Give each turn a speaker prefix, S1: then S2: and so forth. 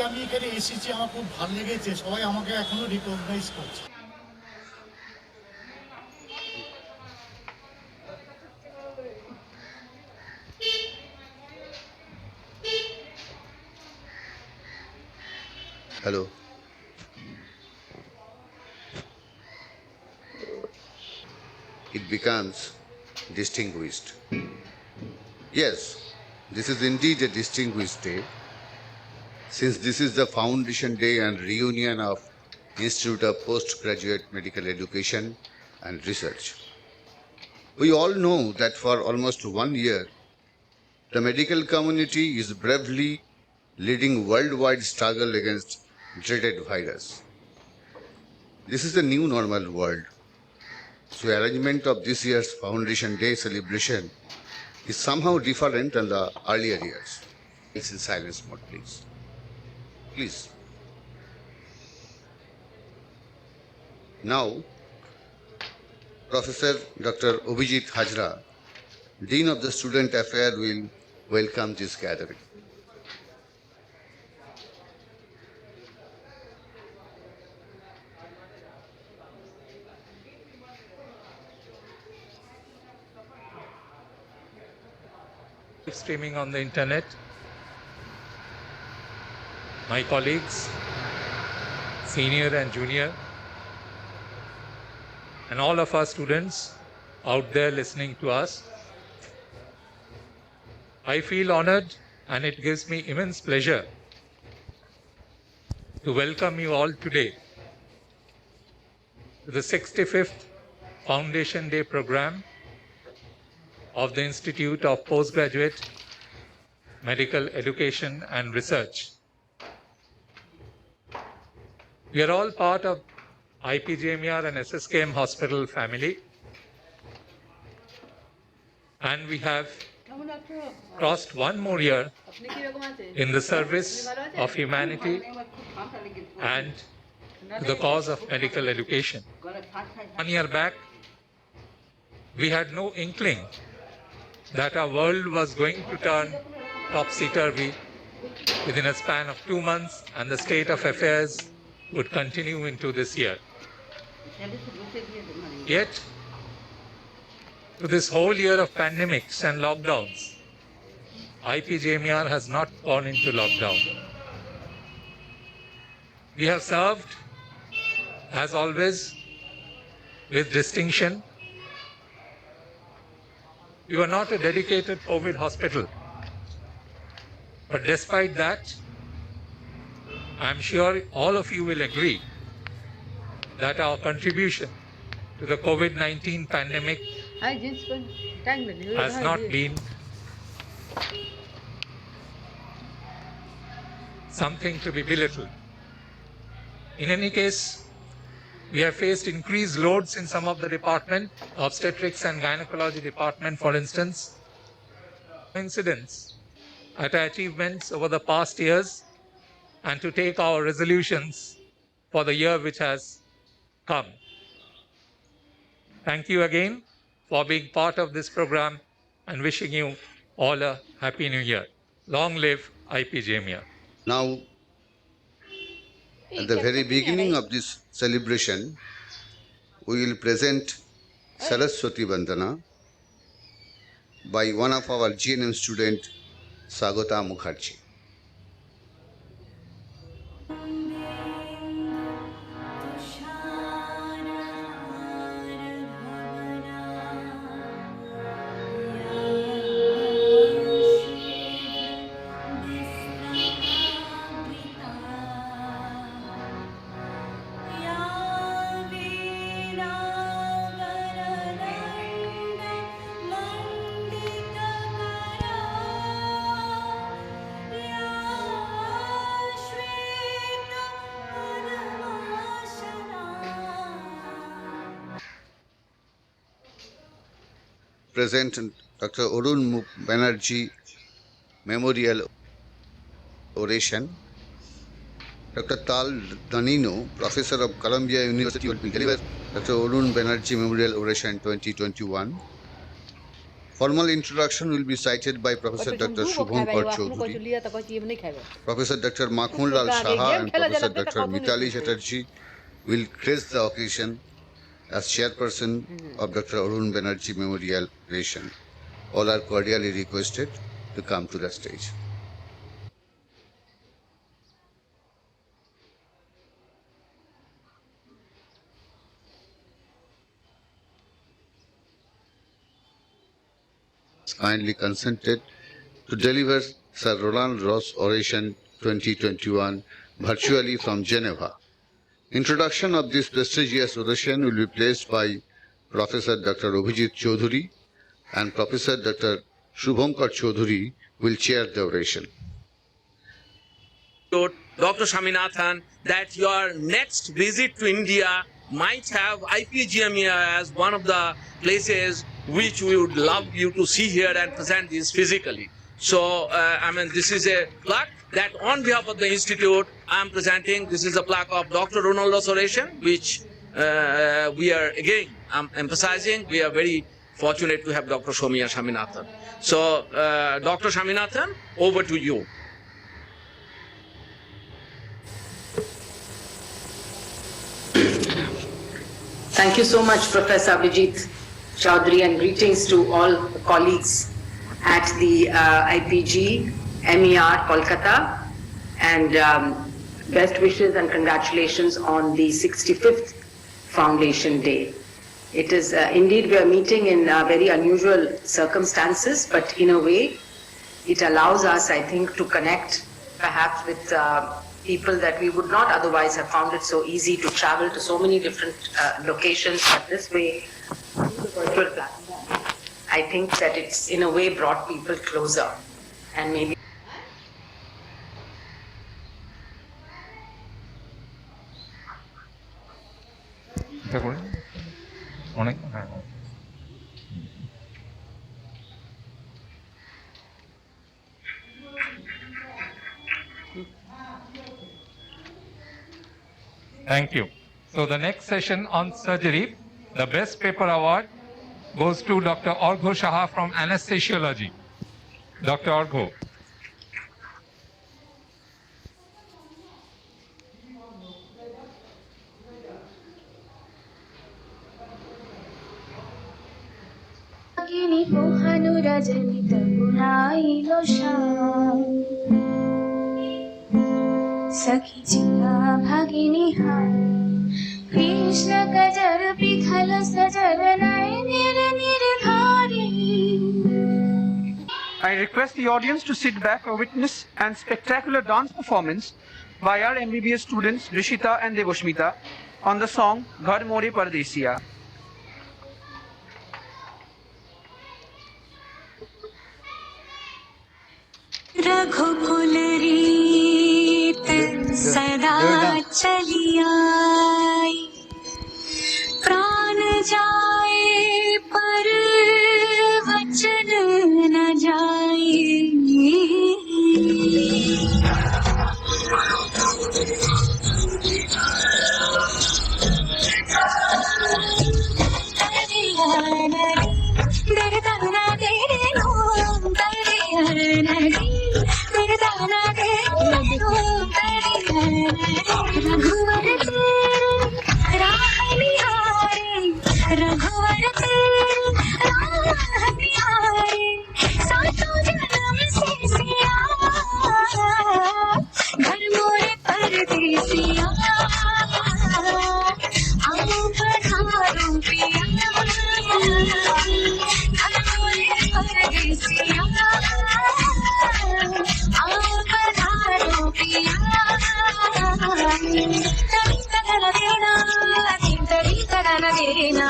S1: আমি এখানে এসেছি, আমার খুব ভালো লেগেছে, সবাই আমাকে এখনো রিকগনাইজ করছে।
S2: Hello. It becomes distinguished. Yes, this is indeed a distinguished day, since this is the foundation day and reunion of Institute of Postgraduate Medical Education and Research. We all know that for almost 1 year, the medical community is bravely leading worldwide struggle against dreaded virus. This is the new normal world. So arrangement of this year's Foundation Day celebration is somehow different than the earlier years. It's in silence mode, please. Please. Now, Professor Dr. Obhijit Hajra, Dean of the Student Affairs, will welcome this gathering.
S3: Streaming on the internet, my colleagues, senior and junior, and all of our students out there listening to us. I feel honored and it gives me immense pleasure to welcome you all today to the 65th Foundation Day program of the Institute of Postgraduate Medical Education and Research. We are all part of IPJMER and SSKM Hospital family, and we have crossed one more year in the service of humanity and to the cause of medical education. 1 year back, we had no inkling that our world was going to turn topsy-turvy within a span of 2 months, and the state of affairs would continue into this year. Yet, to this whole year of pandemics and lockdowns, IPJMER has not gone into lockdown. We have served, as always, with distinction. We were not a dedicated COVID hospital, but despite that, I'm sure all of you will agree that our contribution to the COVID-19 pandemic has not been something to be belittled. In any case, we have faced increased loads in some of the department, obstetrics and gynecology department, for instance. Incidents at our achievements over the past years and to take our resolutions for the year which has come. Thank you again for being part of this program and wishing you all a happy new year. Long live IPJMER.
S2: Now, at the very beginning of this celebration, we will present Saraswati Vandana by one of our GNM student, Sagota Mukherjee. Present Dr. Arun Banerjee Memorial Oration. Dr. Tal Danino, Professor of Columbia University, will deliver Dr. Arun Banerjee Memorial Oration 2021. Formal introduction will be cited by Professor Dr. Shubhankar Chaudhary, Professor Dr. Makhun Lal Saha and Professor Dr. Mitali Chatterjee will grace the occasion as chairperson of Dr. Arun Banerjee Memorial Ration. All are cordially requested to come to the stage. Kindly consented to deliver Sir Roland Ross Oration 2021 virtually from Geneva. Introduction of this prestigious oration will be placed by Professor Dr. Abhijit Chaudhary, and Professor Dr. Shubhankar Chaudhary will chair the oration.
S4: Dr. Swaminathan, that your next visit to India might have IPGMER as one of the places which we would love you to see here and present this physically. So, this is a plaque that on behalf of the Institute, I am presenting. This is a plaque of Dr. Ronaldo's oration, which we are again emphasizing. We are very fortunate to have Dr. Soumya Swaminathan. So, Dr. Swaminathan, over to you.
S5: Thank you so much, Professor Abhijit Chaudhary, and greetings to all the colleagues at the IPG MER Kolkata, and best wishes and congratulations on the 65th Foundation Day. It is indeed, we are meeting in very unusual circumstances, but in a way it allows us, I think, to connect perhaps with people that we would not otherwise have found it so easy to travel to so many different locations, but this way, through the virtual platform, I think that it's in a way brought people closer, and maybe
S3: Thank you. So the next session on surgery, the best paper award goes to Dr. Argho Saha from anesthesiology. Dr. Argho.
S6: सखी चिता भगिनी Krishna कजर पिथल Sajar निर्धारी.
S7: I request the audience to sit back or witness an spectacular dance performance by our MBBS students Rishita and Devoshmita on the song Ghar More Pardesiya.
S6: रघुकुल रीत सदा चली आई, प्राण जाए पर वचन न जाए. रघुवर तेरे राह निहारे, रघुवर तेरे राह निहारे, सातों जन्म से सिया, घर मोरे परदेसिया, आओ पधारो पिया, घर मोरे परदेसिया, आओ पधारो पिया. तरी तगन देना,